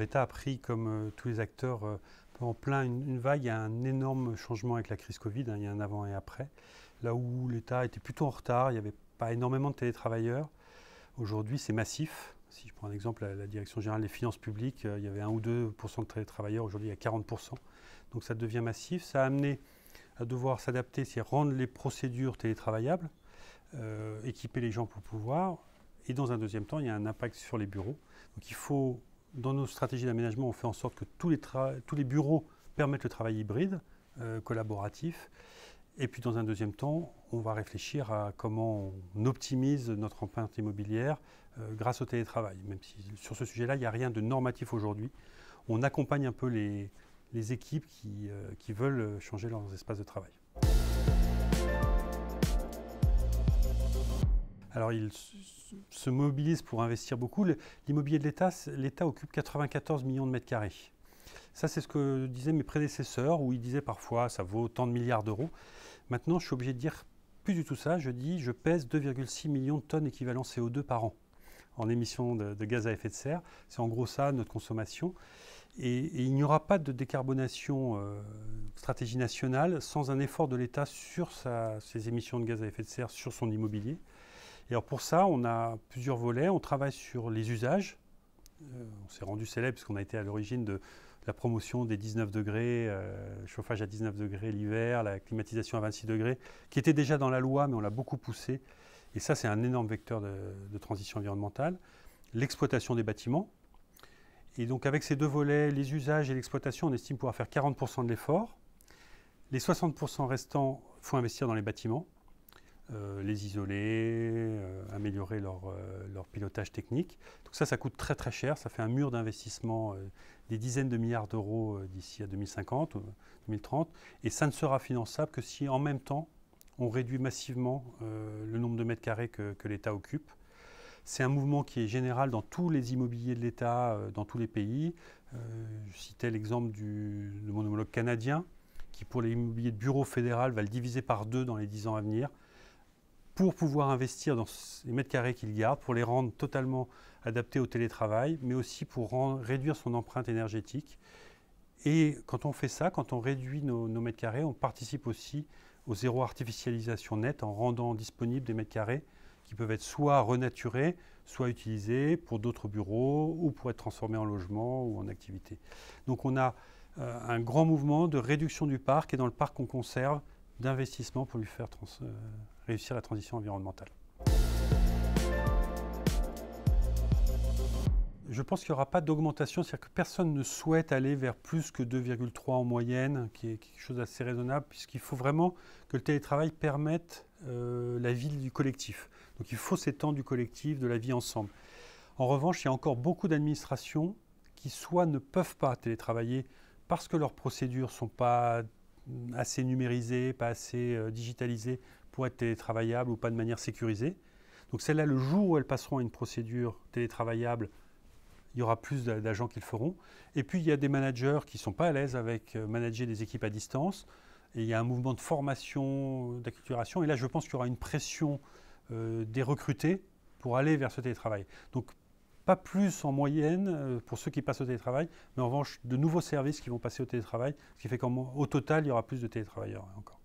l'État a pris, comme tous les acteurs, en plein une vague. Il y a un énorme changement avec la crise Covid, hein, il y a un avant et après. Là où l'État était plutôt en retard, il n'y avait pas énormément de télétravailleurs. Aujourd'hui, c'est massif. Si je prends un exemple, la Direction générale des finances publiques, il y avait 1 ou 2% de télétravailleurs. Aujourd'hui, il y a 40%. Donc ça devient massif. Ça a amené à devoir s'adapter, c'est rendre les procédures télétravaillables, équiper les gens pour pouvoir. Et dans un deuxième temps, il y a un impact sur les bureaux. Donc il faut, dans nos stratégies d'aménagement, on fait en sorte que tous les bureaux permettent le travail hybride, collaboratif. Et puis dans un deuxième temps, on va réfléchir à comment on optimise notre empreinte immobilière grâce au télétravail. Même si sur ce sujet-là, il n'y a rien de normatif aujourd'hui. On accompagne un peu les équipes qui veulent changer leurs espaces de travail. Alors, ils se mobilisent pour investir beaucoup. L'immobilier de l'État occupe 94 millions de mètres carrés. Ça, c'est ce que disaient mes prédécesseurs, où ils disaient parfois ça vaut tant de milliards d'euros. Maintenant, je suis obligé de dire plus du tout ça. Je pèse 2,6 millions de tonnes équivalent CO2 par an en émissions de gaz à effet de serre. C'est en gros ça, notre consommation. Et il n'y aura pas de décarbonation stratégie nationale sans un effort de l'État sur ses émissions de gaz à effet de serre, sur son immobilier. Et alors pour ça, on a plusieurs volets. On travaille sur les usages. On s'est rendu célèbre puisqu'on a été à l'origine de la promotion des 19 degrés, chauffage à 19 degrés l'hiver, la climatisation à 26 degrés, qui était déjà dans la loi, mais on l'a beaucoup poussé. Et ça, c'est un énorme vecteur de transition environnementale. L'exploitation des bâtiments. Et donc avec ces deux volets, les usages et l'exploitation, on estime pouvoir faire 40% de l'effort. Les 60% restants, il faut investir dans les bâtiments. Les isoler, améliorer leur pilotage technique. Donc ça coûte très très cher, ça fait un mur d'investissement des dizaines de milliards d'euros d'ici à 2050, 2030, et ça ne sera finançable que si en même temps on réduit massivement le nombre de mètres carrés que l'État occupe. C'est un mouvement qui est général dans tous les immobiliers de l'État, dans tous les pays. Je citais l'exemple de mon homologue canadien, qui pour l'immobilier de bureau fédéral va le diviser par 2 dans les 10 ans à venir, pour pouvoir investir dans les mètres carrés qu'il garde, pour les rendre totalement adaptés au télétravail, mais aussi pour réduire son empreinte énergétique. Et quand on fait ça, quand on réduit nos mètres carrés, on participe aussi au zéro artificialisation nette en rendant disponibles des mètres carrés qui peuvent être soit renaturés, soit utilisés pour d'autres bureaux ou pour être transformés en logement ou en activité. Donc on a un grand mouvement de réduction du parc et dans le parc qu'on conserve, d'investissement pour lui faire réussir la transition environnementale. Je pense qu'il n'y aura pas d'augmentation, c'est-à-dire que personne ne souhaite aller vers plus que 2,3 en moyenne, qui est quelque chose d'assez raisonnable, puisqu'il faut vraiment que le télétravail permette la vie du collectif. Donc il faut ces temps du collectif, de la vie ensemble. En revanche, il y a encore beaucoup d'administrations qui soit ne peuvent pas télétravailler parce que leurs procédures ne sont pas assez numérisées, pas assez digitalisées pour être télétravaillables ou pas de manière sécurisée. Donc celles-là, le jour où elles passeront à une procédure télétravaillable, il y aura plus d'agents qui le feront. Et puis il y a des managers qui ne sont pas à l'aise avec manager des équipes à distance. Et il y a un mouvement de formation, d'acculturation. Et là, je pense qu'il y aura une pression des recrutés pour aller vers ce télétravail. Donc pas plus en moyenne pour ceux qui passent au télétravail, mais en revanche de nouveaux services qui vont passer au télétravail, ce qui fait qu'au total, il y aura plus de télétravailleurs encore.